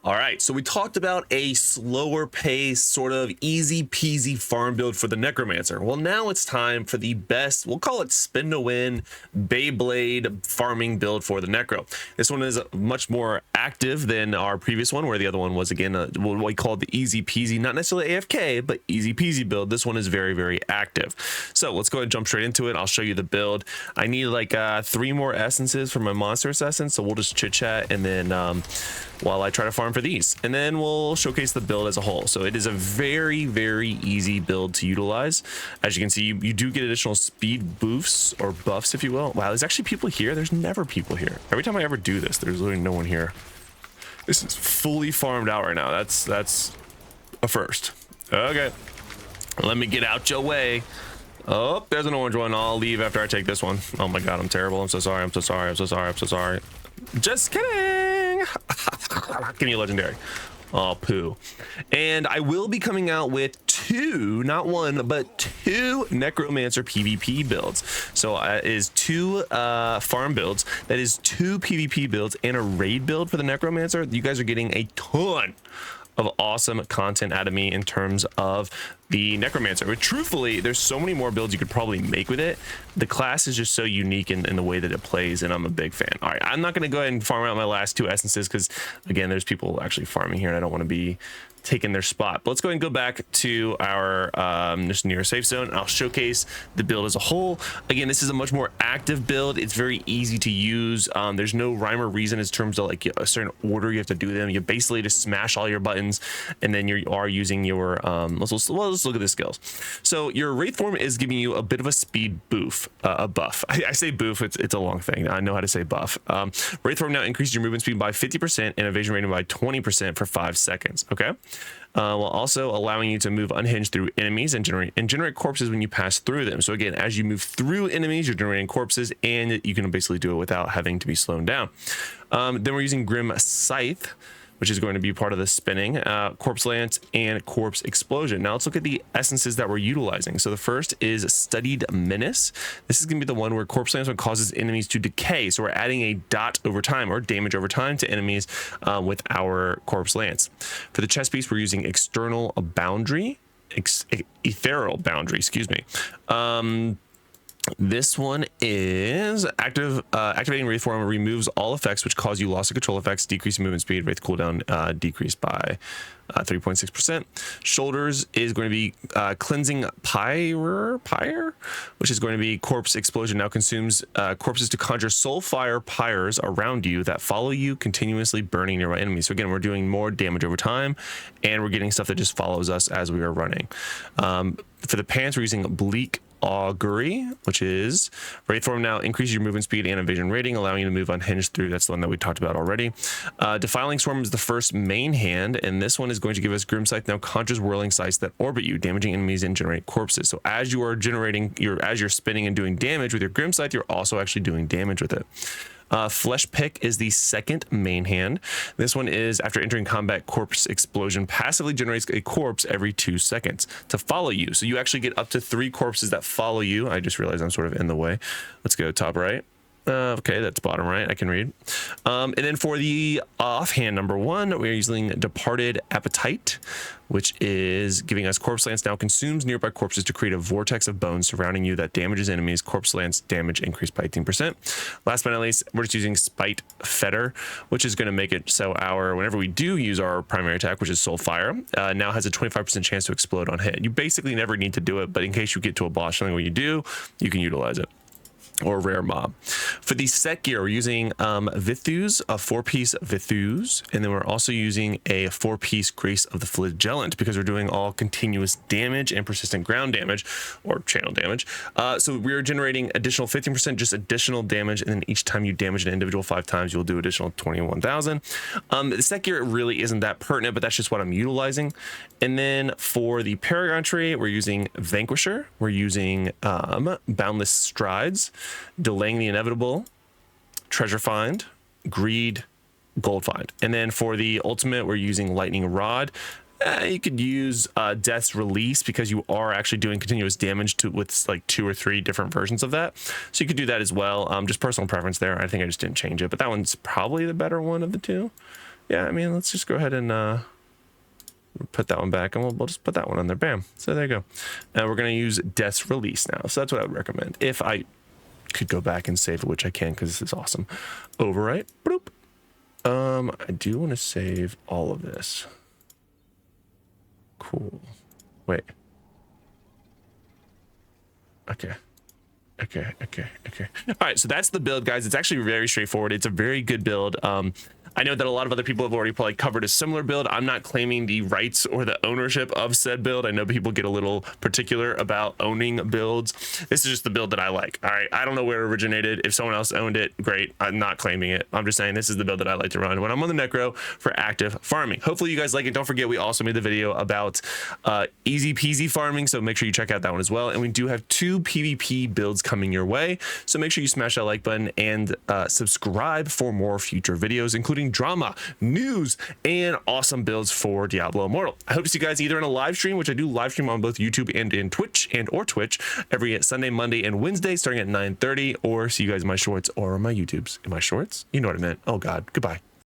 All right, so we talked about a slower pace, sort of easy peasy farm build for the Necromancer. Well, now it's time for the best, we'll call it spin to win Beyblade farming build for the Necro. This one is much more active than our previous one, where the other one was, again, what we call the easy peasy, not necessarily AFK, but easy peasy build. This one is very, very active. So let's go ahead and jump straight into it. I'll show you the build. I need like 3 more essences for my monstrous essence, so we'll just chit chat and then while I try to farm for these, and then we'll showcase the build as a whole. So it is a very, very easy build to utilize. As you can see, you do get additional speed buffs or buffs, if you will. Wow, there's actually people here. There's never people here. Every time I ever do this, there's literally no one here. This is fully farmed out right now. That's a first. Okay, let me get out your way. Oh, there's an orange one. I'll leave after I take this one. Oh my god, I'm terrible. I'm so sorry. I'm so sorry. I'm so sorry. I'm so sorry. Just kidding. Give me a legendary. Oh, poo. And I will be coming out with 2, not 1, but 2 Necromancer PvP builds. So it is 2 farm builds. That is 2 PvP builds and a raid build for the Necromancer. You guys are getting a ton of awesome content out of me in terms of the Necromancer. But truthfully, there's so many more builds you could probably make with it. The class is just so unique in the way that it plays, and I'm a big fan. All right, I'm not going to go ahead and farm out my last 2 essences because, again, there's people actually farming here, and I don't want to be taking their spot. But let's go ahead and go back to our just near safe zone. I'll showcase the build as a whole. Again, this is a much more active build. It's very easy to use. There's no rhyme or reason in terms of like a certain order you have to do them. You basically just smash all your buttons, and then you are using your let's look at the skills. So your wraith form is giving you a bit of a speed buff, a buff. I say buff, it's a long thing. I know how to say buff. Wraith form now increases your movement speed by 50% and evasion rating by 20% for 5 seconds. Okay. While also allowing you to move unhinged through enemies and generate corpses when you pass through them. So again, as you move through enemies, you're generating corpses, and you can basically do it without having to be slowed down. Then we're using Grim Scythe, which is going to be part of the spinning, Corpse Lance, and Corpse Explosion. Now let's look at the essences that we're utilizing. So the first is Studied Menace. This is going to be the one where Corpse Lance causes enemies to decay. So we're adding a dot over time, or damage over time, to enemies with our Corpse Lance. For the chest piece, we're using External Boundary, Ethereal Boundary, excuse me. This one is activating Wraith form removes all effects which cause you loss of control effects, decrease movement speed, Wraith cooldown decreased by 3.6%. Shoulders is going to be cleansing pyre, which is going to be Corpse Explosion. Now consumes corpses to conjure soul fire pyres around you that follow you, continuously burning nearby enemies. So again, we're doing more damage over time, and we're getting stuff that just follows us as we are running. For the pants, we're using Bleak Augury, which is Wraith form now increases your movement speed and evasion rating, allowing you to move unhinged through. That's the one that we talked about already. Defiling Swarm is the first main hand, and this one is going to give us Grim Scythe now conjures whirling scythes that orbit you, damaging enemies and generate corpses. So as you are generating as you're spinning and doing damage with your Grim Scythe, you're also actually doing damage with it. Flesh Pick is the second main hand. This one is after entering combat, Corpse Explosion passively generates a corpse every 2 seconds to follow you. So you actually get up to 3 corpses that follow you. I just realized I'm sort of in the way. Let's go top right. Okay, that's bottom right. I can read. And then for the offhand number 1, we're using Departed Appetite, which is giving us Corpse Lance now consumes nearby corpses to create a vortex of bones surrounding you that damages enemies. Corpse Lance damage increased by 18%. Last but not least, we're just using Spite Fetter, which is going to make it so whenever we do use our primary attack, which is Soul Fire, now has a 25% chance to explode on hit. You basically never need to do it, but in case you get to a boss, something where you do, you can utilize it. Or rare mob. For the set gear, we're using Vithus, a 4-piece Vithus, and then we're also using a 4-piece Grace of the Flagellant because we're doing all continuous damage and persistent ground damage or channel damage. So we're generating additional 15% just additional damage, and then each time you damage an individual 5 times, you'll do additional 21,000. The set gear really isn't that pertinent, but that's just what I'm utilizing. And then for the Paragon tree, we're using Vanquisher, we're using Boundless Strides, Delaying the Inevitable, Treasure Find, Greed, Gold Find. And then for the ultimate, we're using Lightning Rod. You could use Death's Release because you are actually doing continuous damage with like 2 or 3 different versions of that. So you could do that as well. Just personal preference there. I think I just didn't change it, but that one's probably the better one of the 2. yeah, I mean, let's just go ahead and put that one back, and we'll just put that one on there. Bam. So there you go. Now we're going to use Death's Release now. So that's what I would recommend. If I could go back and save it, which I can because this is awesome. Overwrite. Bloop. I do want to save all of this. Cool. Wait. Okay. Okay. All right, so that's the build, guys. It's actually very straightforward. It's a very good build. I know that a lot of other people have already probably covered a similar build. I'm not claiming the rights or the ownership of said build. I know people get a little particular about owning builds. This is just the build that I like. All right, I don't know where it originated. If someone else owned it, great. I'm not claiming it. I'm just saying this is the build that I like to run when I'm on the Necro for active farming. Hopefully you guys like it. Don't forget, we also made the video about easy peasy farming, so make sure you check out that one as well. And we do have 2 PvP builds coming your way, so make sure you smash that like button and subscribe for more future videos, including drama, news, and awesome builds for Diablo Immortal. I hope to see you guys either in a live stream, which I do live stream on both YouTube and in Twitch or Twitch every Sunday, Monday, and Wednesday starting at 9:30, or see you guys in my shorts or on my YouTubes. In my shorts? You know what I meant. Oh God, goodbye.